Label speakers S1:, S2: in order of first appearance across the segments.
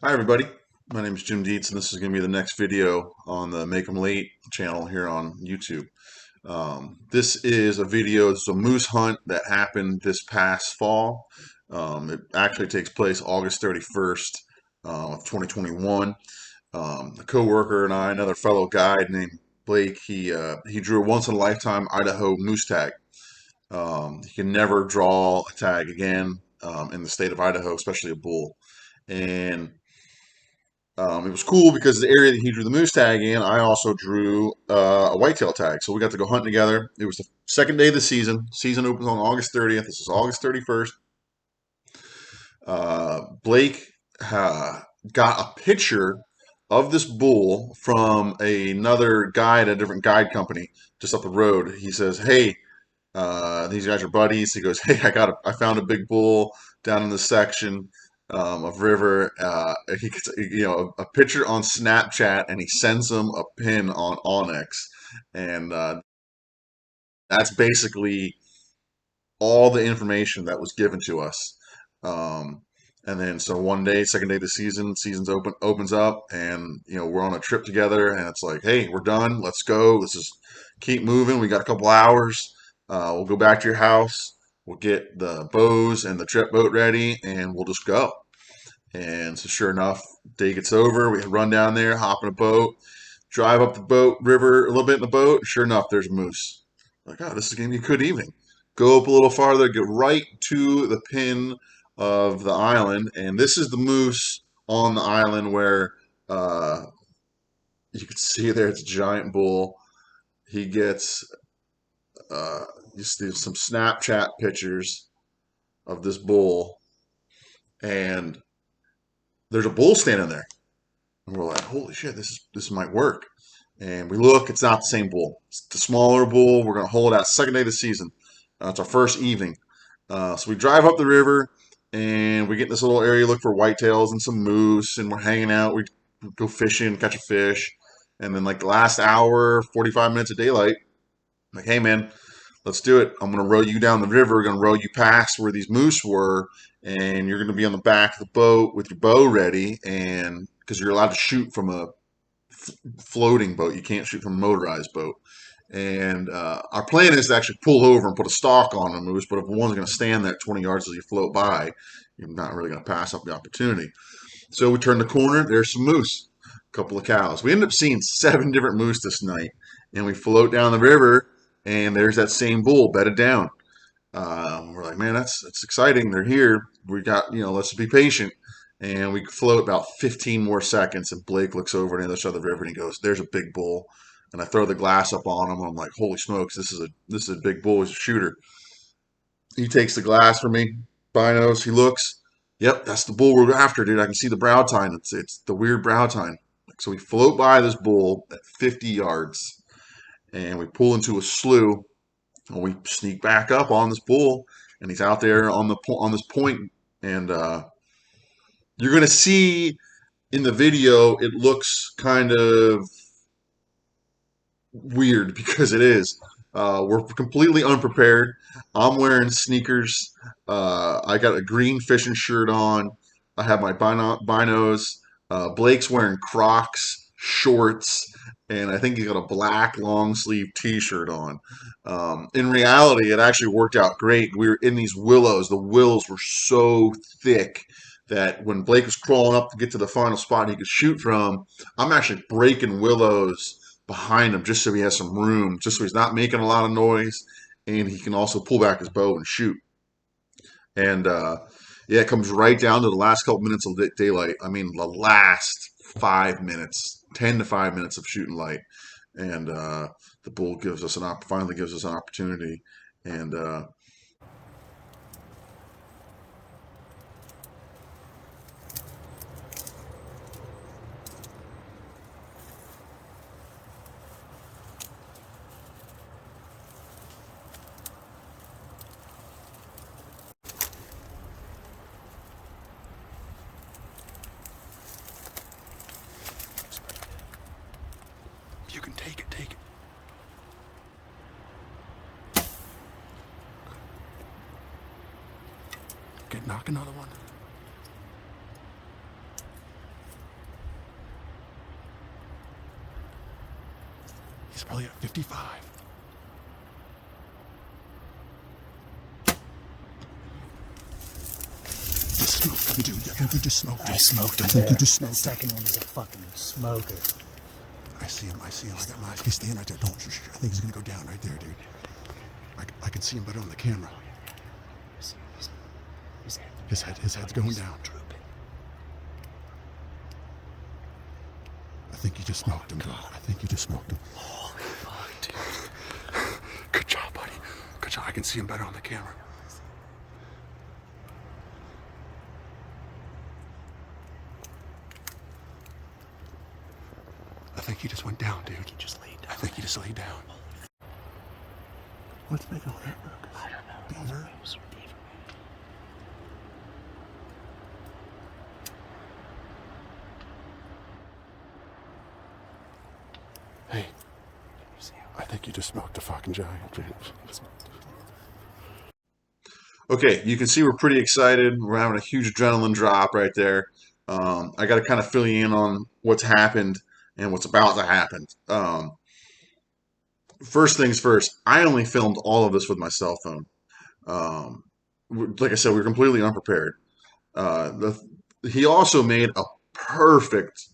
S1: Hi everybody, my name is Jim Dietz and this is going to be the next video on the Make 'em Late channel here on YouTube. This is a video, it's a moose hunt that happened this past fall. It actually takes place August 31st of 2021. A coworker and I, another fellow guide named Blake, he drew a once-in-a-lifetime Idaho moose tag. He can never draw a tag again in the state of Idaho, especially a bull. And it was cool because the area that he drew the moose tag in, I also drew a whitetail tag. So we got to go hunting together. It was the second day of the season. Season opens on August 30th. This is August 31st. Blake got a picture of this bull from another guide at a different guide company just up the road. He says, "Hey, these guys are buddies." He goes, "Hey, I found a big bull down in this section of river." He gets, a picture on Snapchat, and he sends them a pin on Onyx, and that's basically all the information that was given to us. Um, and then so one day, second day of the season's opens up, and we're on a trip together, and it's like, "Hey, we're done. Let's go. Let's just keep moving. We got a couple hours. We'll go back to your house. We'll get the bows and the trip boat ready, and we'll just go." And so sure enough, day gets over. We run down there, hop in a boat, drive up the boat river a little bit in the boat. Sure enough, there's a moose. Like, oh, this is gonna be a good evening. Go up a little farther, get right to the pin of the island, and this is the moose on the island where uh, you can see there it's a giant bull. He gets uh, just some Snapchat pictures of this bull, and there's a bull standing there, and we're like, "Holy shit, this might work." And we look, it's not the same bull. It's the smaller bull. We're going to hold out second day of the season. It's our first evening. So we drive up the river and we get in this little area, look for whitetails and some moose, and we're hanging out. We go fishing, catch a fish. And then, like, the last hour, 45 minutes of daylight, I'm like, "Hey, man, let's do it. I'm going to row you down the river. We're going to row you past where these moose were, and you're going to be on the back of the boat with your bow ready, and because you're allowed to shoot from a floating boat. You can't shoot from a motorized boat. And our plan is to actually pull over and put a stalk on the moose, but if one's going to stand there at 20 yards as you float by, you're not really going to pass up the opportunity. So we turn the corner, there's some moose, a couple of cows. We end up seeing 7 different moose this night, and we float down the river, and there's that same bull bedded down. We're like, "Man, that's exciting. They're here. We got, let's be patient." And we float about 15 more seconds, and Blake looks over on the other side of the river and he goes, "There's a big bull." And I throw the glass up on him. And I'm like, "Holy smokes, this is a big bull. He's a shooter." He takes the glass from me, binos. He looks. "Yep, that's the bull we're after, dude. I can see the brow tine. It's the weird brow tine." So we float by this bull at 50 yards, and we pull into a slough, and we sneak back up on this bull, and he's out there on this point, and you're gonna see in the video it looks kind of weird because it is. We're completely unprepared. I'm wearing sneakers. I got a green fishing shirt on. I have my binos. Blake's wearing Crocs, shorts, and I think he's got a black long sleeve T-shirt on. In reality, it actually worked out great. We were in these willows. The willows were so thick that when Blake was crawling up to get to the final spot he could shoot from, I'm actually breaking willows behind him just so he has some room, just so he's not making a lot of noise, and he can also pull back his bow and shoot. And yeah, it comes right down to the last couple minutes of daylight. I mean, the last 5 minutes, 10 to 5 minutes of shooting light, and the bull finally gives us an opportunity, and
S2: You can take it, take it. Okay, knock another one. He's probably at 55. Just smoked him, dude. I think you just smoked him. I smoked him. I think you just smoked him.
S3: The second one is a fucking smoker.
S2: I see him. I got my eyes. He's standing right there. Don't. I think he's gonna go down right there, dude. I can see him better on the camera. His head's going down. I think you just smoked him, dude. I think you just smoked him.
S3: Holy fuck, dude.
S2: Good job, buddy. Good job. I can see him better on the camera. I think he just went down, dude.
S3: He just laid down.
S2: I think he just laid down. What's making all that ruckus?
S3: I don't know.
S2: Beaver?
S3: Beaver.
S2: Hey, I think you just smoked a fucking giant, dude.
S1: Okay, you can see we're pretty excited. We're having a huge adrenaline drop right there. I got to kind of fill you in on what's happened and what's about to happen. First things first, I only filmed all of this with my cell phone. Like I said, we were completely unprepared. He also made a perfect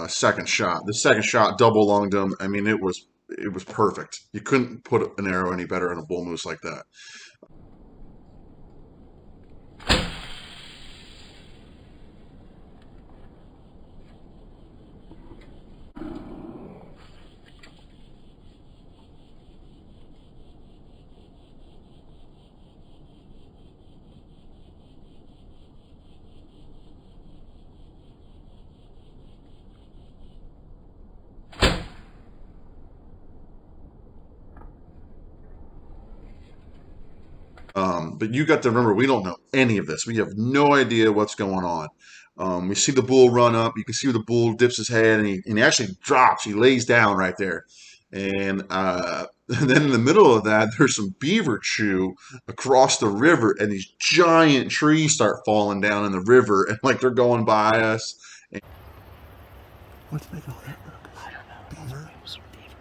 S1: second shot. The second shot double lunged him. I mean, it was perfect. You couldn't put an arrow any better in a bull moose like that. But you got to remember, we don't know any of this. We have no idea what's going on. We see the bull run up. You can see the bull dips his head, and he actually drops. He lays down right there. And and then in the middle of that, there's some beaver chew across the river, and these giant trees start falling down in the river, and like they're going by us.
S2: What's making all that ruckus?
S3: I don't know.
S2: Beaver?
S3: Beaver.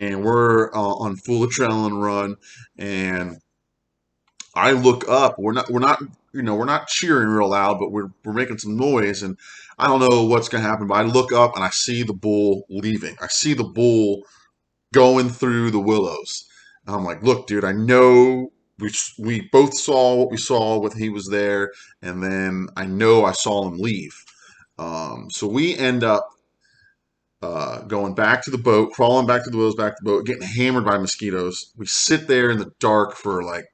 S1: And we're on full adrenaline run, and I look up. We're not cheering real loud, but we're making some noise, and I don't know what's gonna happen. But I look up and I see the bull leaving. I see the bull going through the willows. And I'm like, look, dude, I know we both saw what we saw when he was there, and then I know I saw him leave. So we end up going back to the boat, crawling back to the willows, back to the boat, getting hammered by mosquitoes. We sit there in the dark for like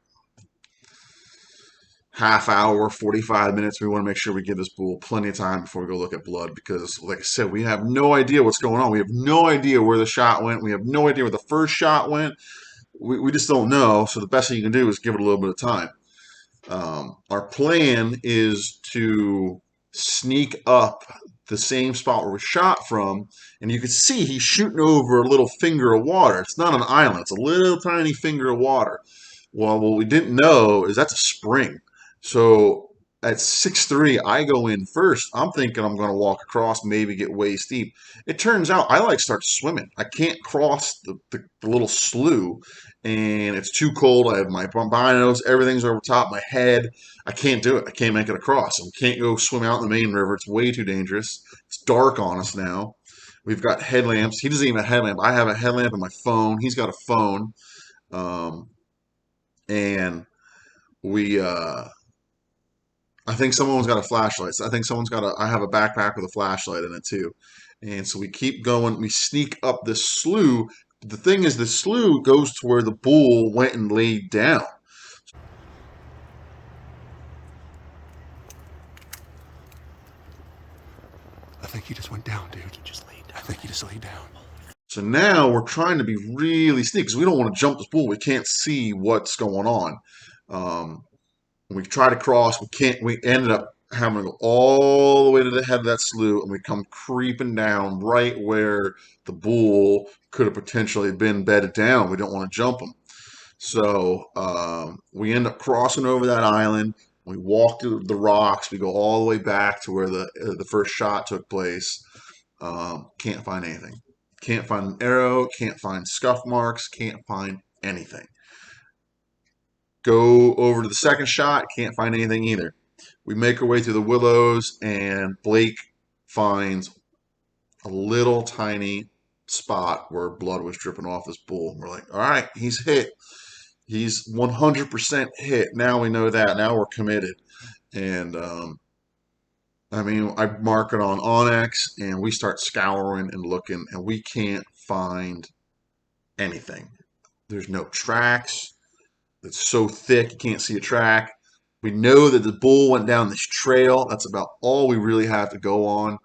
S1: half hour, 45 minutes. We want to make sure we give this bull plenty of time before we go look at blood because, like I said, we have no idea what's going on. We have no idea where the shot went. We have no idea where the first shot went. We just don't know. So the best thing you can do is give it a little bit of time. Our plan is to sneak up the same spot where we shot from, and you can see he's shooting over a little finger of water. It's not an island. It's a little tiny finger of water. Well, what we didn't know is that's a spring. So at 6'3", I go in first. I'm thinking I'm going to walk across, maybe get waist deep. It turns out I like start swimming. I can't cross the little slough, and it's too cold. I have my binos, everything's over top my head. I can't do it. I can't make it across. I can't go swim out in the main river. It's way too dangerous. It's dark on us now. We've got headlamps. He doesn't even have a headlamp. I have a headlamp on my phone. He's got a phone. And we I think someone's got a flashlight. So I think I have a backpack with a flashlight in it too. And so we keep going. We sneak up this slough. The thing is, the slough goes to where the bull went and laid down.
S2: I think he just went down, dude. He just laid down. I think he just laid down.
S1: So now we're trying to be really sneaky because we don't want to jump this bull. We can't see what's going on. We try to cross. We can't. We ended up having to go all the way to the head of that slough, and we come creeping down right where the bull could have potentially been bedded down. We don't want to jump him. So we end up crossing over that island. We walk through the rocks. We go all the way back to where the first shot took place. Can't find anything. Can't find an arrow. Can't find scuff marks. Can't find anything. Go over to the second shot. Can't find anything either. We make our way through the willows, and Blake finds a little tiny spot where blood was dripping off this bull. We're like, all right, he's hit. He's 100% hit. Now we know that. Now we're committed. And I mean, I mark it on Onyx, and we start scouring and looking, and we can't find anything. There's no tracks. It's so thick you can't see a track. We know that the bull went down this trail. That's about all we really have to go on.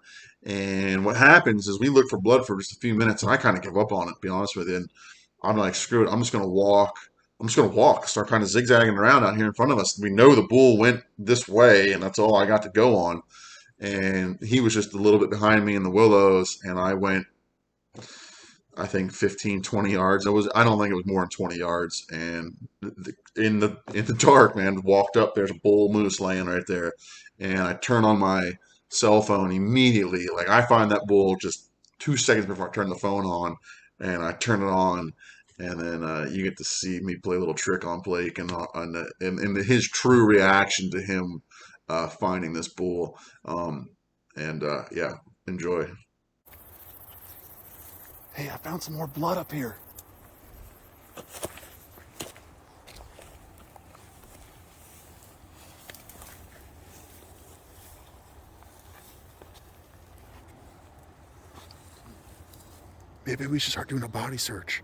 S1: And what happens is we look for blood for just a few minutes, and I kind of give up on it, to be honest with you. And I'm like, screw it. I'm just going to walk. I'm just going to walk, start kind of zigzagging around out here in front of us. We know the bull went this way, and that's all I got to go on. And he was just a little bit behind me in the willows, and I went, I think 15, 20 yards. I don't think it was more than 20 yards. And in the dark, man, walked up. There's a bull moose laying right there, and I turn on my cell phone immediately. Like I find that bull just 2 seconds before I turn the phone on, and I turn it on, and then you get to see me play a little trick on Blake and his true reaction to him finding this bull. Yeah, enjoy.
S2: Hey, I found some more blood up here. Maybe we should start doing a body search.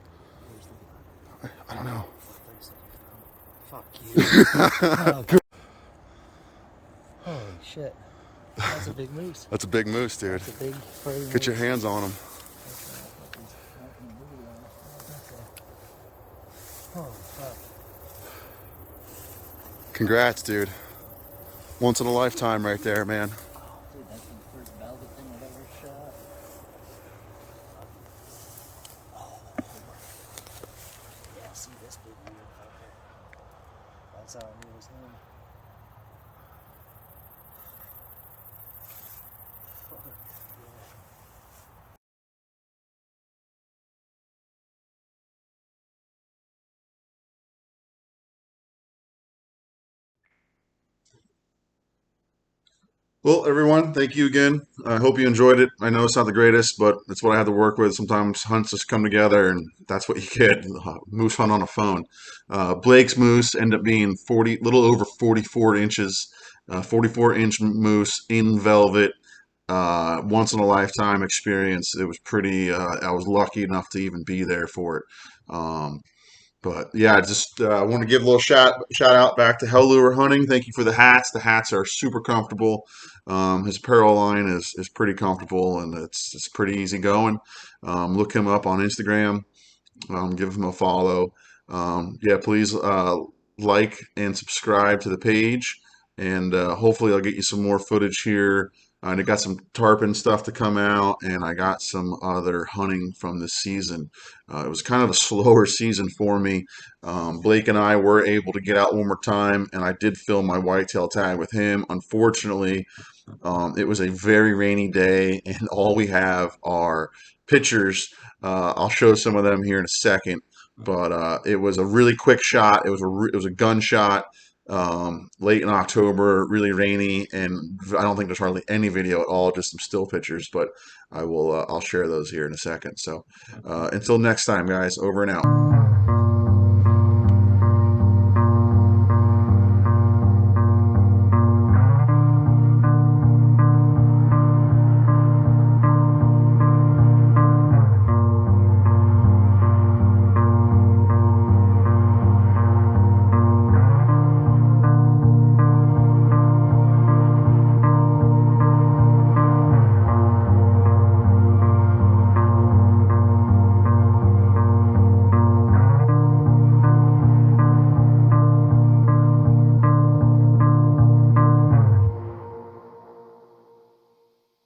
S2: I don't know.
S3: Fuck you. Oh, God. Holy shit. That's a big moose.
S2: That's a big moose, dude.
S3: That's a big furry
S2: Get your
S3: moose.
S2: hands on him.
S3: Holy fuck.
S2: Congrats, dude. Once in a lifetime right there, man.
S3: Oh, dude, that's the first velvet thing I've ever shot. Oh, yeah, see this big weird fucker. That's how I knew it was him. Fuck, yeah.
S1: Well, everyone, thank you again. I hope you enjoyed it. I know it's not the greatest, but it's what I have to work with. Sometimes hunts just come together, and that's what you get. Moose hunt on a phone. Blake's moose ended up being little over 44 inches, 44-inch moose in velvet. Once in a lifetime experience. It was pretty. I was lucky enough to even be there for it. Um, but yeah, just I want to give a little shout out back to Hell Lure Hunting. Thank you for the hats. The hats are super comfortable. His apparel line is pretty comfortable, and it's pretty easy going. Look him up on Instagram. Give him a follow. Yeah, please like and subscribe to the page, and hopefully I'll get you some more footage here. And I got some tarpon stuff to come out, and I got some other hunting from this season. It was kind of a slower season for me. Blake and I were able to get out one more time, and I did film my whitetail tag with him. Unfortunately, it was a very rainy day, and all we have are pictures. I'll show some of them here in a second, but it was a really quick shot. It was a gunshot late in October, really rainy, and I don't think there's hardly any video at all, just some still pictures. But I'll share those here in a second. So until next time, guys, over and out.